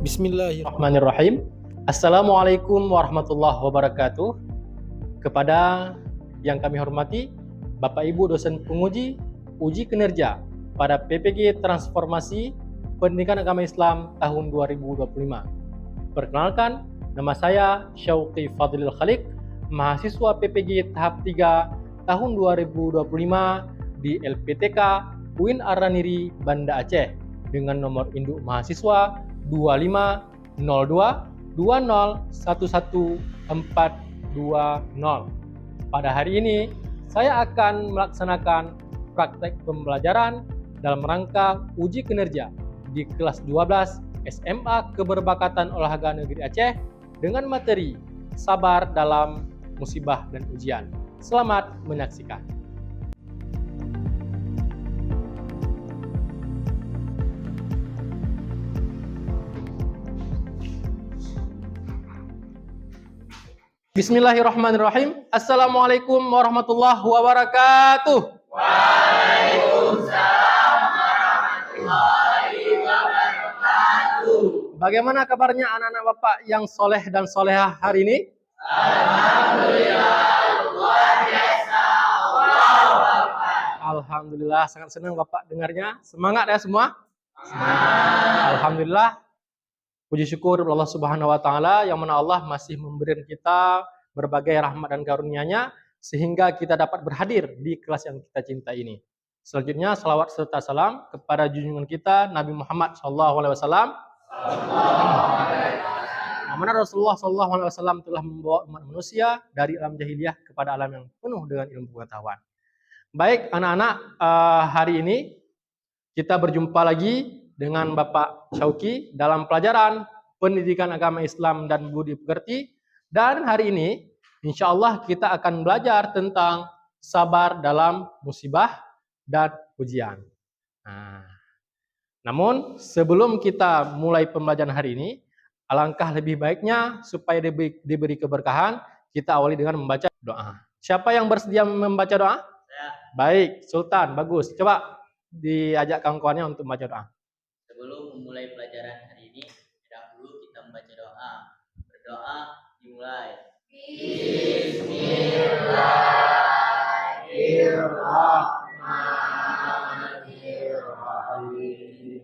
Bismillahirrahmanirrahim. Assalamualaikum warahmatullahi wabarakatuh. Kepada yang kami hormati, Bapak Ibu dosen penguji uji kinerja pada PPG Transformasi Pendidikan Agama Islam tahun 2025. Perkenalkan, nama saya Syauqi Fadlil Khaliq, mahasiswa PPG tahap 3 tahun 2025 di LPTK UIN Araniri, Banda Aceh dengan nomor induk mahasiswa 250220111420. Pada hari ini, saya akan melaksanakan praktek pembelajaran dalam rangka uji kinerja di kelas 12 SMA Keberbakat Olahraga Negeri Aceh dengan materi sabar dalam musibah dan ujian. Selamat menyaksikan. Bismillahirrahmanirrahim. Assalamualaikum warahmatullahi wabarakatuh. Waalaikumsalam warahmatullahi wabarakatuh. Bagaimana kabarnya anak-anak Bapak yang soleh dan solehah hari ini? Alhamdulillah, luar biasa. Allahu Akbar. Alhamdulillah, sangat senang Bapak dengarnya. Semangat ya semua? Semangat. Alhamdulillah. Puji syukur Allah Subhanahu wa taala yang mana Allah masih memberi kita berbagai rahmat dan karunia-Nya sehingga kita dapat berhadir di kelas yang kita cintai ini. Selanjutnya salawat serta salam kepada junjungan kita Nabi Muhammad SAW. Mana Rasulullah SAW telah membawa umat manusia dari alam jahiliyah kepada alam yang penuh dengan ilmu pengetahuan. Baik anak-anak, hari ini kita berjumpa lagi dengan Bapak Syauqi dalam pelajaran Pendidikan Agama Islam dan Budi Pekerti. Dan hari ini, insya Allah kita akan belajar tentang sabar dalam musibah dan ujian. Namun, sebelum kita mulai pembelajaran hari ini, alangkah lebih baiknya supaya diberi keberkahan, kita awali dengan membaca doa. Siapa yang bersedia membaca doa? Saya. Baik, Sultan, bagus. Coba diajak kawan-kawannya untuk membaca doa. Sebelum memulai pelajaran hari ini, dahulu kita membaca doa. Berdoa dimulai. Bismillahirrahmanirrahim.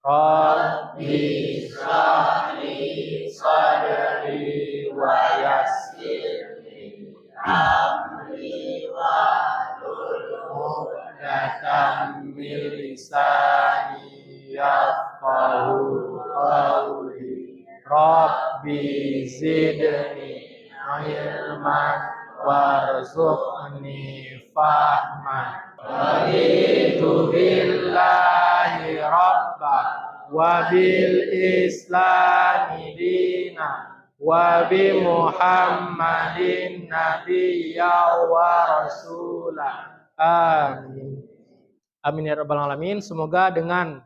Rabbi shrah li sadri wa yassir li amri wahlul 'uqdatam min lisani yafqahu qawli. Rabbi zidni ilman warzuqni fahman. Raditu billahi rabbah wa bil islami dina wa bi Muhammadin nabiyya wa rasulah. Amin. Amin ya rabbal alamin. Semoga dengan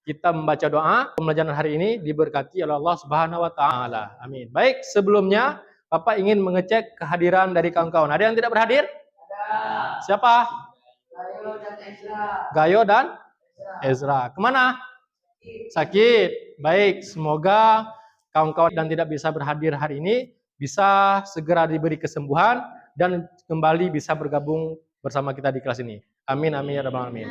kita membaca doa pembelajaran hari ini diberkati oleh Allah Subhanahu wa taala. Amin. Baik, sebelumnya Bapak ingin mengecek kehadiran dari kawan-kawan. Ada yang tidak berhadir? Ada. Siapa? Gayo dan Ezra. Gayo dan Ezra. Kemana? Sakit. Baik, semoga kawan-kawan yang tidak bisa berhadir hari ini bisa segera diberi kesembuhan dan kembali bisa bergabung bersama kita di kelas ini. Amin, amin ya rabbal alamin.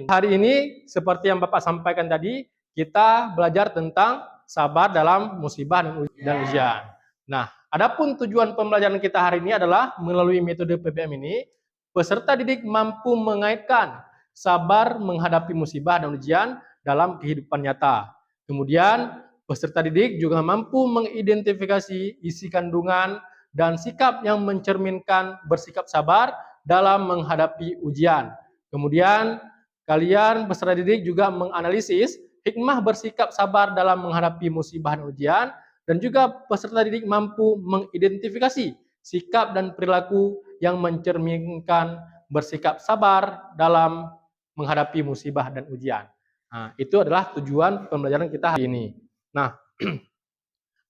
Hari ini seperti yang Bapak sampaikan tadi, kita belajar tentang sabar dalam musibah dan ujian. Nah, adapun tujuan pembelajaran kita hari ini adalah melalui metode PPM ini, peserta didik mampu mengaitkan sabar menghadapi musibah dan ujian dalam kehidupan nyata. Kemudian, peserta didik juga mampu mengidentifikasi isi kandungan dan sikap yang mencerminkan bersikap sabar dalam menghadapi ujian. Kemudian, kalian peserta didik juga menganalisis hikmah bersikap sabar dalam menghadapi musibah dan ujian, dan juga peserta didik mampu mengidentifikasi sikap dan perilaku yang mencerminkan bersikap sabar dalam menghadapi musibah dan ujian. Nah, itu adalah tujuan pembelajaran kita hari ini. Nah,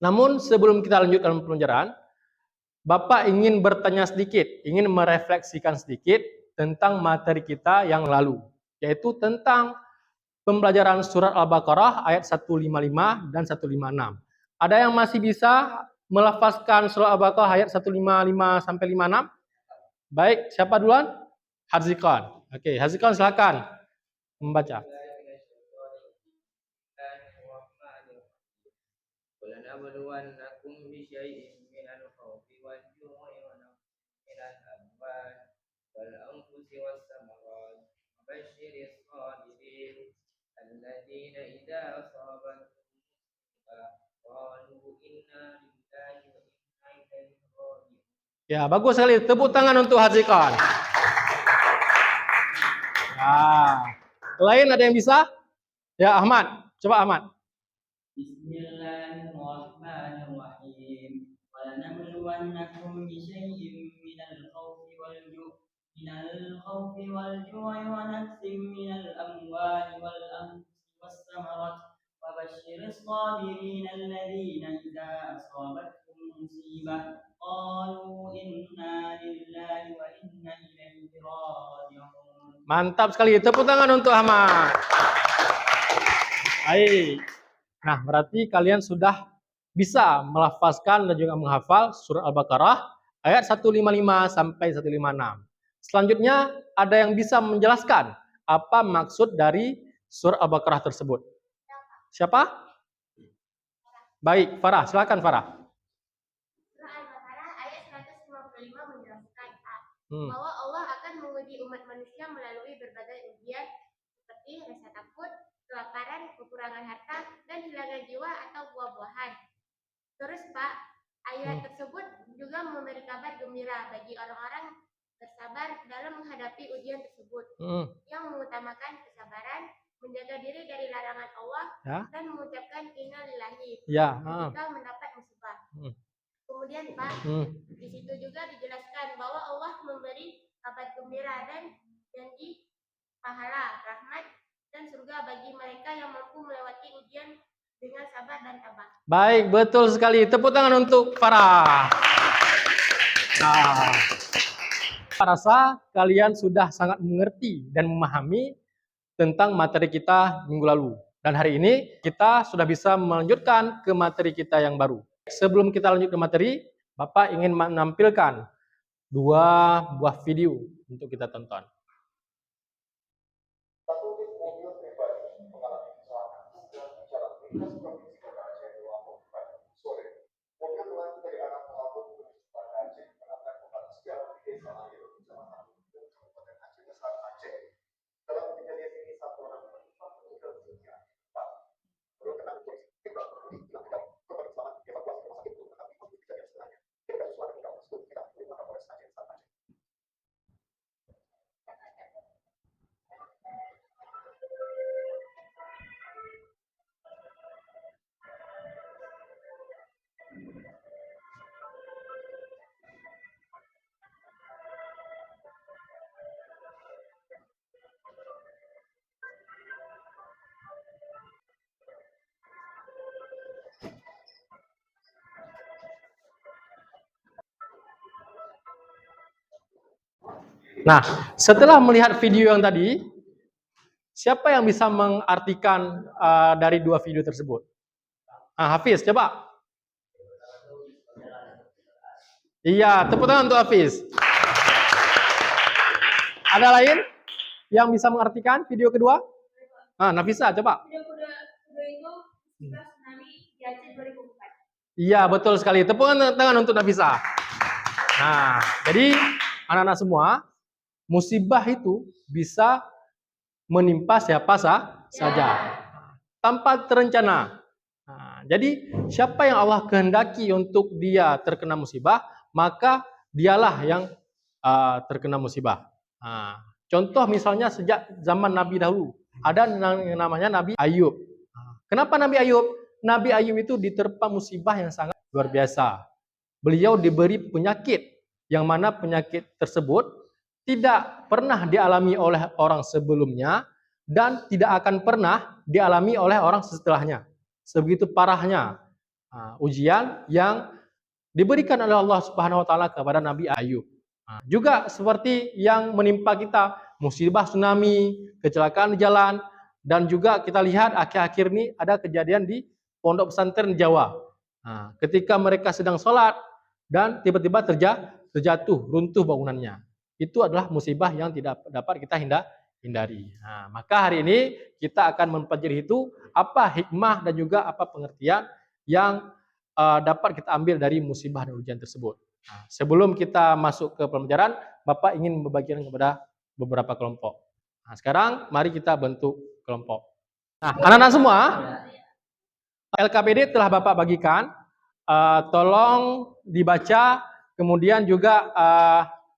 namun sebelum kita lanjutkan pembelajaran, Bapak ingin bertanya sedikit, ingin merefleksikan sedikit tentang materi kita yang lalu, yaitu tentang pembelajaran surat Al-Baqarah ayat 155 dan 156. Ada yang masih bisa melafazkan surat Al-Baqarah ayat 155 sampai 56? Baik, siapa duluan? Haziqan. Oke, Haziqan silakan membaca. ولنبلونكم بشيء من الخوف والجوع ونقص من الأموال والأنفس والثمرات وبشر الصابرين الذين إذا أصابتهم مصيبة قالوا إنا لله وإنا إليه راجعون. Ya, bagus sekali. Tepuk tangan untuk Haziqan. Nah, lain ada yang bisa? Ya, Ahmad. Coba Ahmad. Bismillahirrahmanirrahim. Walanabluwannakum bisyai'in minal khawfi wal ju'i wa naqsin minal amwali wal anfusi was samarat wa basyiris sabirin alladhina idza asabatuhum musibah qalu inna lillahi wa inna ilaihi raji'un. Mantap sekali. Tepuk tangan untuk Ahmad. Baik. Nah, berarti kalian sudah bisa melafazkan dan juga menghafal surat Al-Baqarah ayat 155 sampai 156. Selanjutnya, ada yang bisa menjelaskan apa maksud dari surat Al-Baqarah tersebut? Siapa? Baik, Farah. Silakan Farah. Surah Al-Baqarah ayat 155 menjelaskan bahwa Allah akan menguji umat manusia melalui berbagai ujian seperti rasa takut, kelaparan, kekurangan harta, dan hilangnya jiwa atau buah-buahan. Terus Pak, ayat tersebut juga memberi kabar gembira bagi orang-orang bersabar dalam menghadapi ujian tersebut, yang mengutamakan kesabaran, menjaga diri dari larangan Allah, dan mengucapkan inna lillahi ketika mendapat musibah. Kemudian Pak, di situ juga dijelaskan bahwa Allah memberi kabar gembira dan janji pahala, rahmat, dan surga bagi mereka yang mampu melewati ujian dengan sabar dan tabah. Baik, betul sekali. Tepuk tangan untuk Farah. Nah, saya rasa kalian sudah sangat mengerti dan memahami tentang materi kita minggu lalu. Dan hari ini kita sudah bisa melanjutkan ke materi kita yang baru. Sebelum kita lanjut ke materi, Bapak ingin menampilkan 2 buah video untuk kita tonton. Nah, setelah melihat video yang tadi, siapa yang bisa mengartikan dari 2 video tersebut? Hafiz, coba. Iya, tepuk tangan untuk Hafiz. Ada lain yang bisa mengartikan video kedua? Nafisa, coba. Video kedua itu tsunami di Aceh 2004. Iya, betul sekali. Tepuk tangan untuk Nafisa. Nah, jadi anak-anak semua, musibah itu bisa menimpa siapa saja tanpa terencana. Nah, jadi siapa yang Allah kehendaki untuk dia terkena musibah, maka dialah yang terkena musibah. Nah, contoh misalnya sejak zaman Nabi dahulu, ada yang namanya Nabi Ayub. Kenapa Nabi Ayub? Nabi Ayub itu diterpa musibah yang sangat luar biasa. Beliau diberi penyakit, yang mana penyakit tersebut tidak pernah dialami oleh orang sebelumnya dan tidak akan pernah dialami oleh orang setelahnya. Sebegitu parahnya ujian yang diberikan oleh Allah Subhanahu wa taala kepada Nabi Ayub. Juga seperti yang menimpa kita, musibah tsunami, kecelakaan di jalan, Dan juga kita lihat akhir-akhir ini ada kejadian di pondok pesantren Jawa. Nah, ketika mereka sedang sholat dan tiba-tiba terjatuh, runtuh bangunannya. Itu adalah musibah yang tidak dapat kita hindari. Nah, maka hari ini kita akan mempelajari itu apa hikmah dan juga apa pengertian yang dapat kita ambil dari musibah dan ujian tersebut. Nah, sebelum kita masuk ke pembelajaran, Bapak ingin membagikan kepada beberapa kelompok. Nah, sekarang mari kita bentuk kelompok. Nah, anak-anak semua, LKPD telah Bapak bagikan. Tolong dibaca, kemudian juga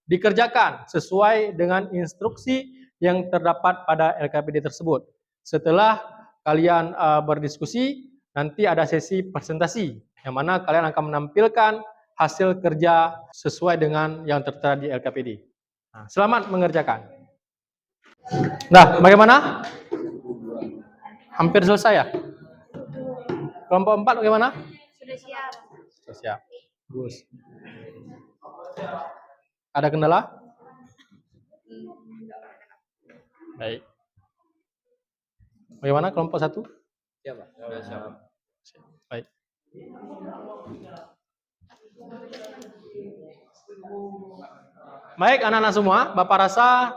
dikerjakan sesuai dengan instruksi yang terdapat pada LKPD tersebut. Setelah kalian berdiskusi, nanti ada sesi presentasi, yang mana kalian akan menampilkan hasil kerja sesuai dengan yang tertera di LKPD. Nah, selamat mengerjakan. Nah, bagaimana? Hampir selesai ya? Kelompok 4 bagaimana? Sudah siap. Sudah siap. Bagus. Ada kendala? Baik. Bagaimana kelompok 1? Siap, Pak. Sudah siap. Baik. Baik, anak-anak semua, Bapak rasa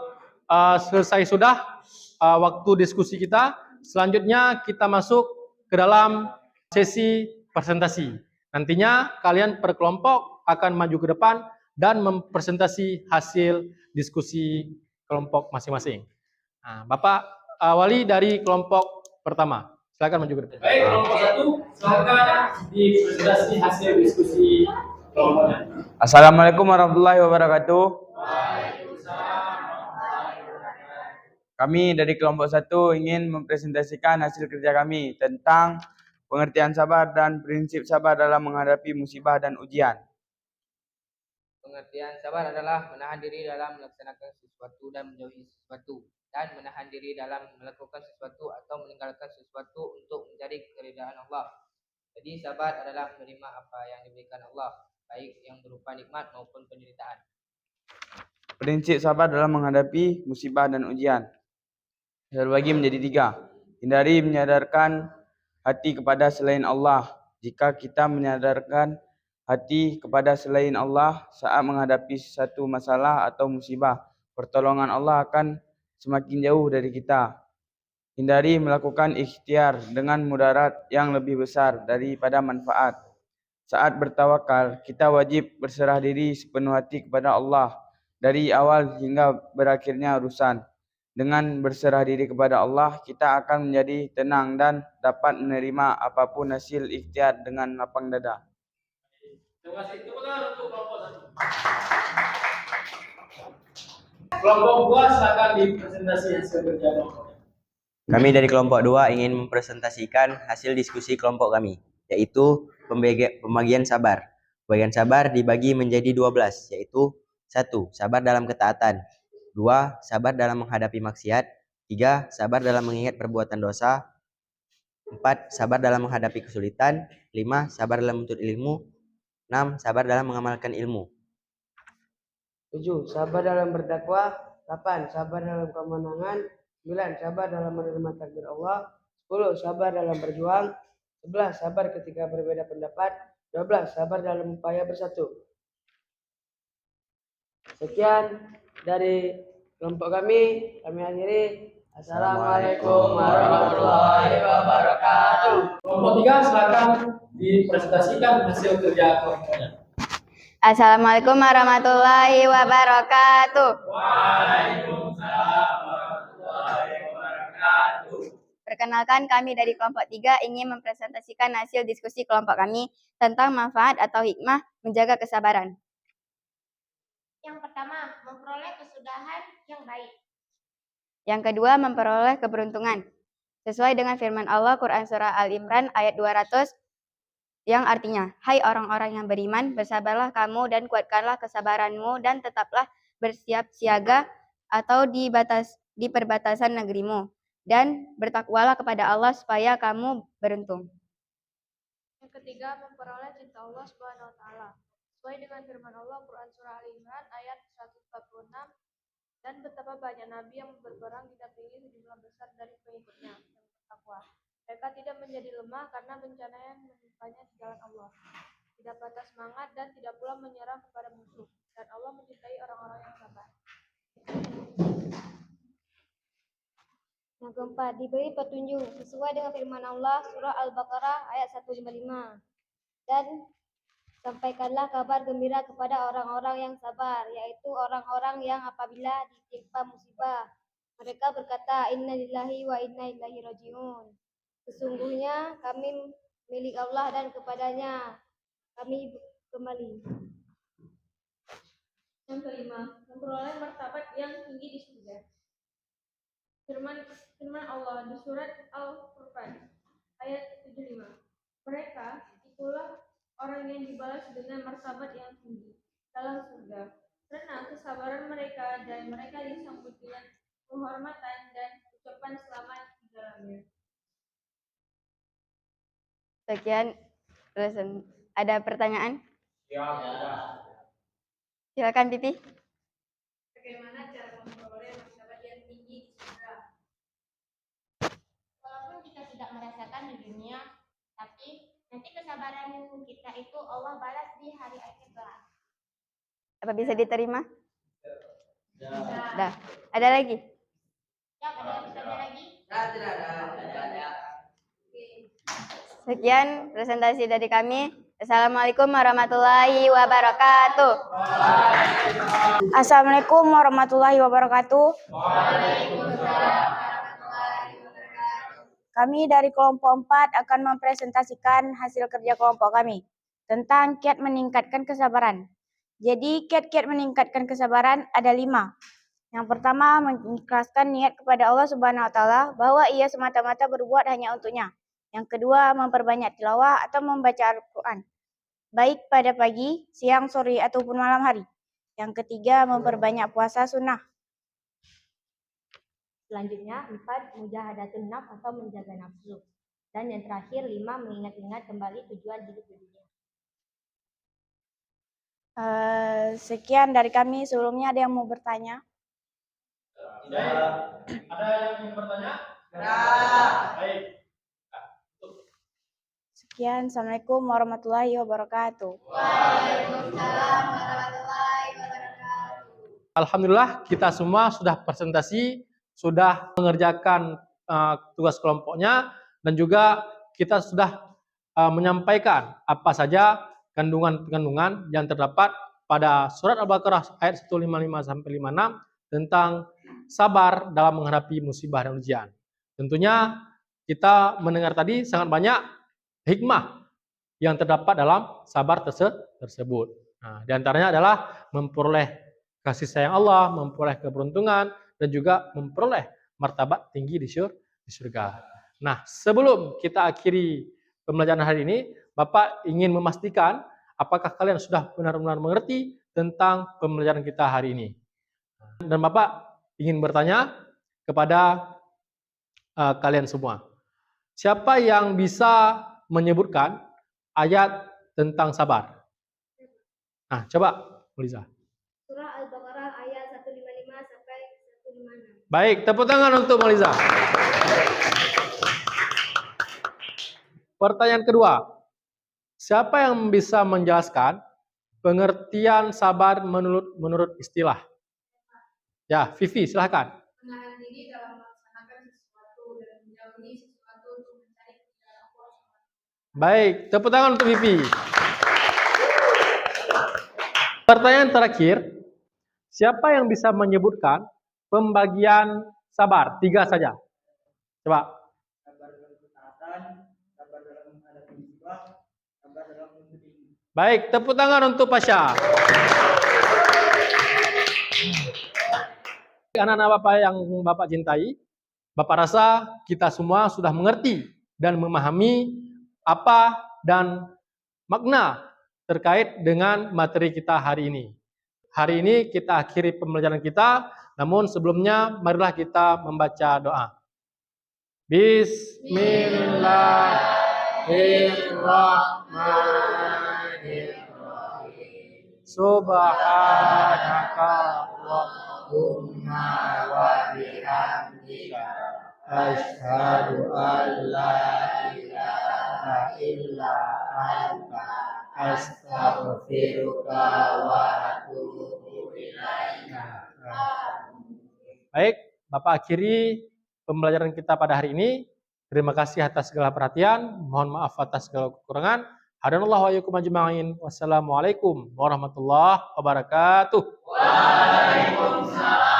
selesai sudah waktu diskusi kita. Selanjutnya kita masuk ke dalam sesi presentasi. Nantinya kalian per kelompok akan maju ke depan dan mempresentasi hasil diskusi kelompok masing-masing. Nah, Bapak Wali dari kelompok pertama, silakan maju ke depan. Baik, kelompok 1, silakan dipresentasi hasil diskusi kelompoknya. Assalamualaikum warahmatullahi wabarakatuh. Kami dari kelompok 1 ingin mempresentasikan hasil kerja kami tentang pengertian sabar dan prinsip sabar dalam menghadapi musibah dan ujian. Pengertian sabar adalah menahan diri dalam melaksanakan sesuatu dan menjauhi sesuatu, dan menahan diri dalam melakukan sesuatu atau meninggalkan sesuatu untuk mencari keridhaan Allah. Jadi sabar adalah menerima apa yang diberikan Allah, baik yang berupa nikmat maupun penderitaan. Prinsip sabar dalam menghadapi musibah dan ujian terbagi menjadi 3. Hindari menyadarkan hati kepada selain Allah. Jika kita menyadarkan hati kepada selain Allah saat menghadapi satu masalah atau musibah, pertolongan Allah akan semakin jauh dari kita. Hindari melakukan ikhtiar dengan mudarat yang lebih besar daripada manfaat. Saat bertawakal, kita wajib berserah diri sepenuh hati kepada Allah dari awal hingga berakhirnya urusan. Dengan berserah diri kepada Allah, kita akan menjadi tenang dan dapat menerima apapun hasil ikhtiar dengan lapang dada. Terima kasih. Tepuk tangan untuk kelompok 1. Kelompok 2 silakan dipresentasi hasil kerja kelompoknya. Kami dari kelompok 2 ingin mempresentasikan hasil diskusi kelompok kami, yaitu pembagian sabar. Pembagian sabar dibagi menjadi 12, yaitu 1. Sabar dalam ketaatan, 2. Sabar dalam menghadapi maksiat, 3. Sabar dalam mengingat perbuatan dosa, 4. Sabar dalam menghadapi kesulitan, 5. Sabar dalam menuntut ilmu, 6. Sabar dalam mengamalkan ilmu, 7. Sabar dalam berdakwah, 8. Sabar dalam kemenangan, 9. Sabar dalam menerima takdir Allah, 10. Sabar dalam berjuang, 11. Sabar ketika berbeda pendapat, 12. Sabar dalam upaya bersatu. Sekian dari kelompok kami akhiri. Assalamualaikum warahmatullahi wabarakatuh. Kelompok 3 silakan dipresentasikan hasil kerja kelompoknya. Assalamualaikum warahmatullahi wabarakatuh. Waalaikumsalam warahmatullahi wabarakatuh. Perkenalkan, kami dari kelompok 3 ingin mempresentasikan hasil diskusi kelompok kami tentang manfaat atau hikmah menjaga kesabaran. Yang pertama, memperoleh kesudahan yang baik. Yang kedua, memperoleh keberuntungan. Sesuai dengan firman Allah Quran Surah Al-Imran ayat 200 yang artinya, hai orang-orang yang beriman, bersabarlah kamu dan kuatkanlah kesabaranmu dan tetaplah bersiap siaga atau di perbatasan negerimu. Dan bertakwalah kepada Allah supaya kamu beruntung. Yang ketiga, memperoleh cinta Allah Subhanahu wa taala. Sesuai dengan firman Allah Quran Surah Al-Imran ayat 146, dan betapa banyak nabi yang berperang didampingi sejumlah besar dari pengikutnya. bertakwa. Mereka tidak menjadi lemah karena bencana yang menimpanya di jalan Allah. Tidak patah semangat dan tidak pula menyerah kepada musuh. Dan Allah mencintai orang-orang yang sabar. Yang keempat, diberi petunjuk sesuai dengan firman Allah surah Al-Baqarah ayat 155. Dan sampaikanlah kabar gembira kepada orang-orang yang sabar, yaitu orang-orang yang apabila ditimpa musibah, mereka berkata, Inna lillahi wa inna ilaihi raji'un. Sesungguhnya kami milik Allah dan kepadanya kami kembali. Yang kelima, memperoleh martabat yang tinggi di surga. Firman Allah di surat Al-Furqan ayat 75. Mereka itulah orang yang dibalas dengan martabat yang tinggi dalam surga. Karena kesabaran mereka dan mereka disambut dengan penghormatan dan ucapan selamat di dalamnya. Sekian. Ada pertanyaan? Silakan Pipi. Bagaimana cara memperoleh martabat yang tinggi di surga? Walaupun kita tidak merasakan di dunia, tapi nanti kesabaran kita itu Allah balas di hari akhir kelak. Apa bisa diterima? Ya. Dah. Ada lagi? Ya, ada yang bertanya lagi? Tidak ada. Sekian presentasi dari kami. Assalamualaikum warahmatullahi wabarakatuh. Assalamualaikum warahmatullahi wabarakatuh. Kami dari kelompok 4 akan mempresentasikan hasil kerja kelompok kami tentang kiat meningkatkan kesabaran. Jadi kiat-kiat meningkatkan kesabaran ada 5. Yang pertama, mengikhlaskan niat kepada Allah Subhanahu wa taala bahwa ia semata-mata berbuat hanya untuknya. Yang kedua, memperbanyak tilawah atau membaca Al-Quran, baik pada pagi, siang, sore, ataupun malam hari. Yang ketiga, memperbanyak puasa sunnah. Selanjutnya, 4, mujahadatun nafs atau menjaga nafsu. Dan yang terakhir, 5, mengingat-ingat kembali tujuan hidup di dunia. Sekian dari kami. Sebelumnya ada yang mau bertanya? Tidak. Ada yang ingin bertanya? Baik. Sekian. Assalamualaikum warahmatullahi wabarakatuh. Waalaikumsalam warahmatullahi wabarakatuh. Alhamdulillah kita semua sudah presentasi, sudah mengerjakan tugas kelompoknya, dan juga kita sudah menyampaikan apa saja kandungan-kandungan yang terdapat pada surat Al-Baqarah ayat 155-56 tentang sabar dalam menghadapi musibah dan ujian. Tentunya kita mendengar tadi sangat banyak hikmah yang terdapat dalam sabar tersebut. Nah, di antaranya adalah memperoleh kasih sayang Allah, memperoleh keberuntungan, dan juga memperoleh martabat tinggi di surga. Nah, sebelum kita akhiri pembelajaran hari ini, Bapak ingin memastikan apakah kalian sudah benar-benar mengerti tentang pembelajaran kita hari ini. Dan Bapak ingin bertanya kepada kalian semua. Siapa yang bisa menyebutkan ayat tentang sabar? Nah, coba, Liza. Surah Al-Baqarah ayat 155 sampai 156. Baik, tepuk tangan untuk Maliza. Pertanyaan kedua. Siapa yang bisa menjelaskan pengertian sabar menurut istilah? Ya, Vivi, silahkan. Menahan diri dalam melaksanakan sesuatu dan menjauhi sesuatu untuk mencari keridhaan Allah. Baik, tepuk tangan untuk Vivi. Pertanyaan terakhir. Siapa yang bisa menyebutkan pembagian sabar? 3 saja. Coba. Sabar dalam ketaatan, sabar dalam menghadapi musibah, sabar dalam menuntut ilmu. Baik, tepuk tangan untuk Pasha. Anak-anak Bapak yang Bapak cintai, Bapak rasa kita semua sudah mengerti dan memahami apa dan makna terkait dengan materi kita hari ini. Hari ini kita akhiri pembelajaran kita, namun sebelumnya marilah kita membaca doa. Bismillahirrahmanirrahim. Subhanaka Allahumma wa bihamdika Asyhadu an la ilaha illa anta. Astaghfiruka wa atubu ilaika. Baik, Bapak akhiri pembelajaran kita pada hari ini. Terima kasih atas segala perhatian. Mohon maaf atas segala kekurangan. Hadanallahu wa iyyakum ajma'in. Wassalamualaikum warahmatullahi wabarakatuh. Waalaikumsalam.